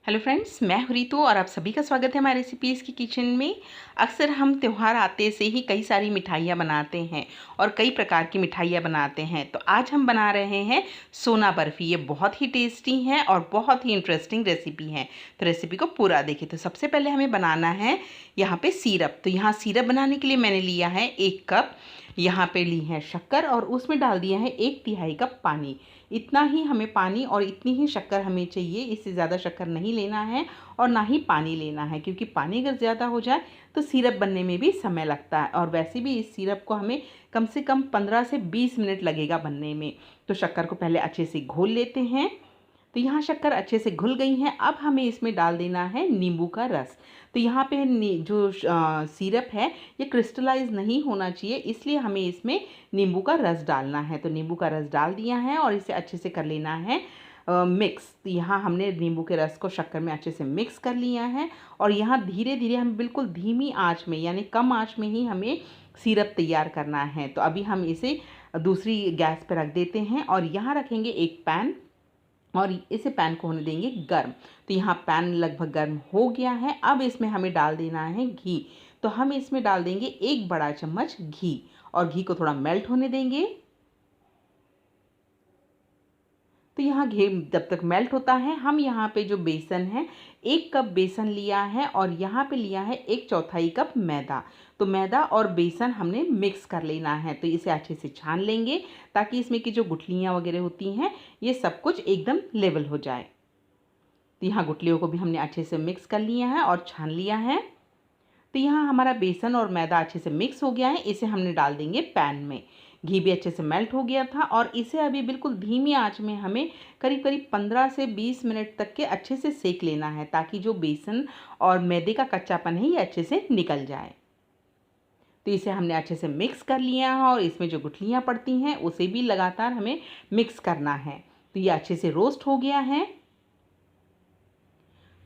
Hello friends, मैं हूँ रितु और आप सभी का स्वागत है हमारे रेसिपीज़ की किचन में। अक्सर हम त्यौहार आते से ही कई सारी मिठाइयाँ बनाते हैं और कई प्रकार की मिठाइयाँ बनाते हैं। तो आज हम बना रहे हैं सोना बर्फ़ी। ये बहुत ही टेस्टी है और बहुत ही इंटरेस्टिंग रेसिपी है। तो रेसिपी को पूरा देखिए। तो सबसे पहले हमें बनाना है यहाँ पे सिरप। तो यहाँ सिरप बनाने के लिए मैंने लिया है 1 कप। यहाँ पे ली है शक्कर और उसमें डाल दिया है 1/3 कप पानी। इतना ही हमें पानी और इतनी ही शक्कर हमें चाहिए, इससे ज़्यादा शक्कर नहीं लेना है और ना ही पानी लेना है, क्योंकि पानी अगर ज़्यादा हो जाए तो सिरप बनने में भी समय लगता है और वैसे भी इस सिरप को हमें कम से कम 15 से 20 मिनट लगेगा बनने में। तो शक्कर को पहले अच्छे से घोल लेते हैं। तो यहाँ शक्कर अच्छे से घुल गई हैं। अब हमें इसमें डाल देना है नींबू का रस। तो यहाँ पे जो सिरप है ये क्रिस्टलाइज नहीं होना चाहिए, इसलिए हमें इसमें नींबू का रस डालना है। तो नींबू का रस डाल दिया है और इसे अच्छे से कर लेना है मिक्स। तो यहाँ हमने नींबू के रस को शक्कर में अच्छे से मिक्स कर लिया है और यहाँ धीरे धीरे हम बिल्कुल धीमी आंच में यानी कम आंच में ही हमें सिरप तैयार करना है। तो अभी हम इसे दूसरी गैस पर रख देते हैं और यहाँ रखेंगे एक पैन और इसे पैन को होने देंगे गर्म। तो यहाँ पैन लगभग गर्म हो गया है। अब इसमें हमें डाल देना है घी। तो हम इसमें डाल देंगे 1 बड़ा चम्मच घी और घी को थोड़ा मेल्ट होने देंगे। तो यहाँ घी जब तक मेल्ट होता है, हम यहाँ पे जो बेसन है 1 कप बेसन लिया है और यहाँ पे लिया है 1/4 कप मैदा। तो मैदा और बेसन हमने मिक्स कर लेना है। तो इसे अच्छे से छान लेंगे ताकि इसमें की जो गुठलियाँ वगैरह होती हैं ये सब कुछ एकदम लेवल हो जाए। तो यहाँ गुठलियों को भी हमने अच्छे से मिक्स कर लिया है और छान लिया है। तो यहाँ हमारा बेसन और मैदा अच्छे से मिक्स हो गया है। इसे हमने डाल देंगे पैन में। घी भी अच्छे से मेल्ट हो गया था और इसे अभी बिल्कुल धीमी आंच में हमें करीब करीब 15 से 20 मिनट तक के अच्छे से सेक लेना है, ताकि जो बेसन और मैदे का कच्चापन है ये अच्छे से निकल जाए। तो इसे हमने अच्छे से मिक्स कर लिया है और इसमें जो गुठलियाँ पड़ती हैं उसे भी लगातार हमें मिक्स करना है। तो ये अच्छे से रोस्ट हो गया है।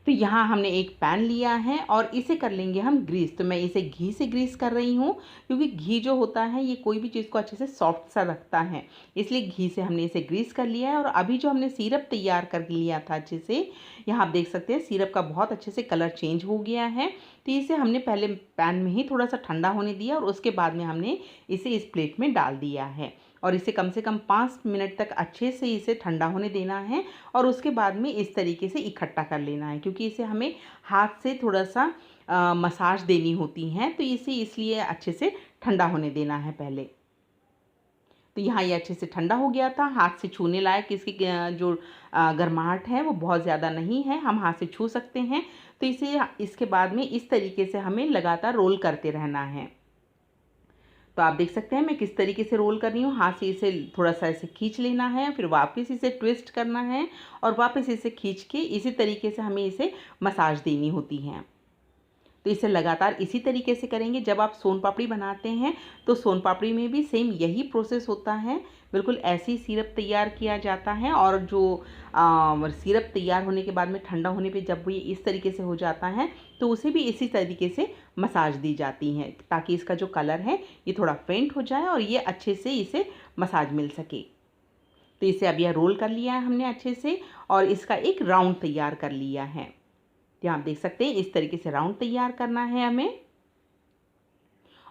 तो यहाँ हमने एक पैन लिया है और इसे कर लेंगे हम ग्रीस। तो मैं इसे घी से ग्रीस कर रही हूँ, क्योंकि घी जो होता है ये कोई भी चीज़ को अच्छे से सॉफ्ट सा रखता है, इसलिए घी से हमने इसे ग्रीस कर लिया है। और अभी जो हमने सिरप तैयार कर लिया था अच्छे से, यहाँ आप देख सकते हैं सिरप का बहुत अच्छे से कलर चेंज हो गया है। तो इसे हमने पहले पैन में ही थोड़ा सा ठंडा होने दिया और उसके बाद में हमने इसे इस प्लेट में डाल दिया है और इसे कम से कम 5 मिनट तक अच्छे से इसे ठंडा होने देना है और उसके बाद में इस तरीके से इकट्ठा कर लेना है, क्योंकि इसे हमें हाथ से थोड़ा सा मसाज देनी होती है। तो इसे इसलिए अच्छे से ठंडा होने देना है पहले। तो यहाँ ये अच्छे से ठंडा हो गया था, हाथ से छूने लायक इसकी जो गर्माहट है वो बहुत ज़्यादा नहीं है, हम हाथ से छू सकते हैं। तो इसे इसके बाद में इस तरीके से हमें लगातार रोल करते रहना है। तो आप देख सकते हैं मैं किस तरीके से रोल कर रही हूँ। हाथ से इसे थोड़ा सा ऐसे खींच लेना है, फिर वापस इसे ट्विस्ट करना है और वापस इसे खींच के इसी तरीके से हमें इसे मसाज देनी होती है। तो इसे लगातार इसी तरीके से करेंगे। जब आप सोन पापड़ी बनाते हैं तो सोन पापड़ी में भी सेम यही प्रोसेस होता है। बिल्कुल ऐसे ही सिरप तैयार किया जाता है और जो सिरप तैयार होने के बाद में ठंडा होने पे जब ये इस तरीके से हो जाता है तो उसे भी इसी तरीके से मसाज दी जाती है, ताकि इसका जो कलर है ये थोड़ा फेंट हो जाए और ये अच्छे से इसे मसाज मिल सके। तो इसे अब यह रोल कर लिया है हमने अच्छे से और इसका एक राउंड तैयार कर लिया है। यहाँ आप देख सकते हैं इस तरीके से राउंड तैयार करना है हमें।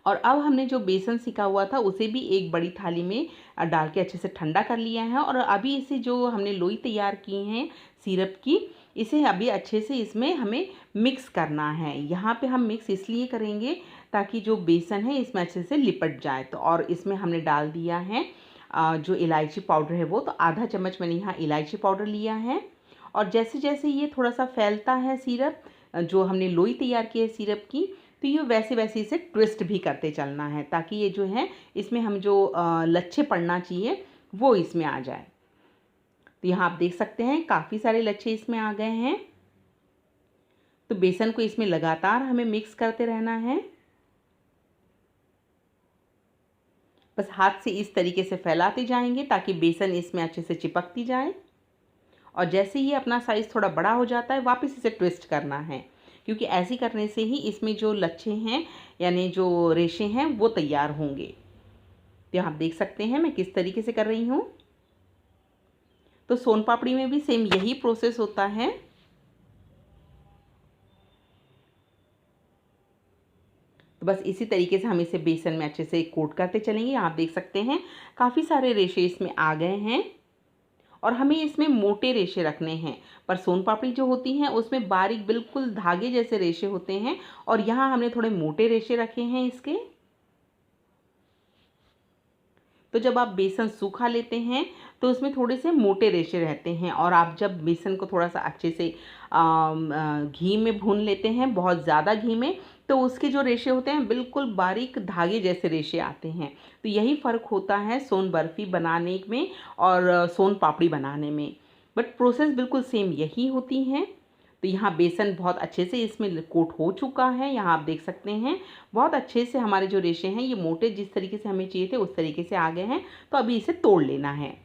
और अब हमने जो बेसन सिका हुआ था उसे भी एक बड़ी थाली में डाल के अच्छे से ठंडा कर लिया है और अभी इसे जो हमने लोई तैयार की हैं सिरप की, इसे अभी अच्छे से इसमें हमें मिक्स करना है। यहाँ पे हम मिक्स इसलिए करेंगे ताकि जो बेसन है इसमें अच्छे से लिपट जाए। तो और इसमें हमने डाल दिया है जो इलायची पाउडर है वो, तो आधा चम्मच मैंने यहाँ इलायची पाउडर लिया है। और जैसे जैसे ये थोड़ा सा फैलता है सिरप, जो हमने लोई तैयार की है सिरप की, तो ये वैसे वैसे इसे ट्विस्ट भी करते चलना है, ताकि ये जो है इसमें हम जो लच्छे पड़ना चाहिए वो इसमें आ जाए। तो यहाँ आप देख सकते हैं काफ़ी सारे लच्छे इसमें आ गए हैं। तो बेसन को इसमें लगातार हमें मिक्स करते रहना है। बस हाथ से इस तरीके से फैलाते जाएंगे ताकि बेसन इसमें अच्छे से चिपकती जाए। और जैसे ही अपना साइज़ थोड़ा बड़ा हो जाता है वापस इसे ट्विस्ट करना है, क्योंकि ऐसे करने से ही इसमें जो लच्छे हैं यानी जो रेशे हैं वो तैयार होंगे। तो आप देख सकते हैं मैं किस तरीके से कर रही हूँ। तो सोन पापड़ी में भी सेम यही प्रोसेस होता है। तो बस इसी तरीके से हम इसे बेसन में अच्छे से कोट करते चलेंगे। आप देख सकते हैं काफ़ी सारे रेशे इसमें आ गए हैं और हमें इसमें मोटे रेशे रखने हैं। पर सोन पापड़ी जो होती हैं उसमें बारीक बिल्कुल धागे जैसे रेशे होते हैं और यहाँ हमने थोड़े मोटे रेशे रखे हैं इसके। तो जब आप बेसन सूखा लेते हैं तो उसमें थोड़े से मोटे रेशे रहते हैं और आप जब बेसन को थोड़ा सा अच्छे से घी में भून लेते हैं, बहुत ज़्यादा घी में, तो उसके जो रेशे होते हैं बिल्कुल बारीक धागे जैसे रेशे आते हैं। तो यही फ़र्क होता है सोन बर्फ़ी बनाने में और सोन पापड़ी बनाने में, बट प्रोसेस बिल्कुल सेम यही होती हैं। तो यहाँ बेसन बहुत अच्छे से इसमें कोट हो चुका है। यहाँ आप देख सकते हैं बहुत अच्छे से हमारे जो रेशे हैं ये मोटे जिस तरीके से हमें चाहिए थे उस तरीके से आ गए हैं। तो अभी इसे तोड़ लेना है।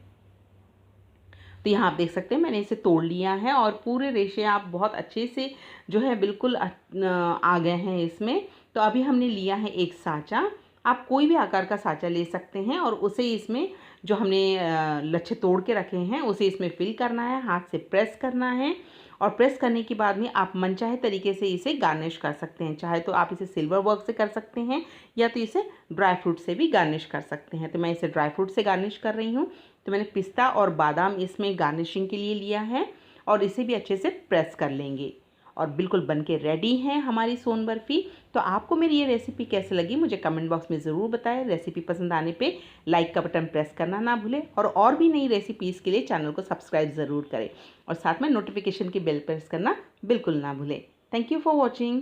तो यहाँ आप देख सकते हैं मैंने इसे तोड़ लिया है और पूरे रेशे आप बहुत अच्छे से जो है बिल्कुल आ गए हैं इसमें। तो अभी हमने लिया है एक साँचा। आप कोई भी आकार का साँचा ले सकते हैं और उसे इसमें जो हमने लच्छे तोड़ के रखे हैं उसे इसमें फिल करना है, हाथ से प्रेस करना है और प्रेस करने के बाद में आप मनचाहे तरीके से इसे गार्निश कर सकते हैं। चाहे तो आप इसे सिल्वर वर्क से कर सकते हैं या तो इसे ड्राई फ्रूट से भी गार्निश कर सकते हैं। तो मैं इसे ड्राई फ्रूट से गार्निश कर रही हूँ। तो मैंने पिस्ता और बादाम इसमें गार्निशिंग के लिए लिया है और इसे भी अच्छे से प्रेस कर लेंगे और बिल्कुल बनके रेडी है हमारी सोन बर्फ़ी। तो आपको मेरी ये रेसिपी कैसे लगी मुझे कमेंट बॉक्स में ज़रूर बताएं। रेसिपी पसंद आने पे लाइक का बटन प्रेस करना ना भूलें और भी नई रेसिपीज़ के लिए चैनल को सब्सक्राइब ज़रूर करें और साथ में नोटिफिकेशन की बेल प्रेस करना बिल्कुल ना भूलें। Thank you for watching.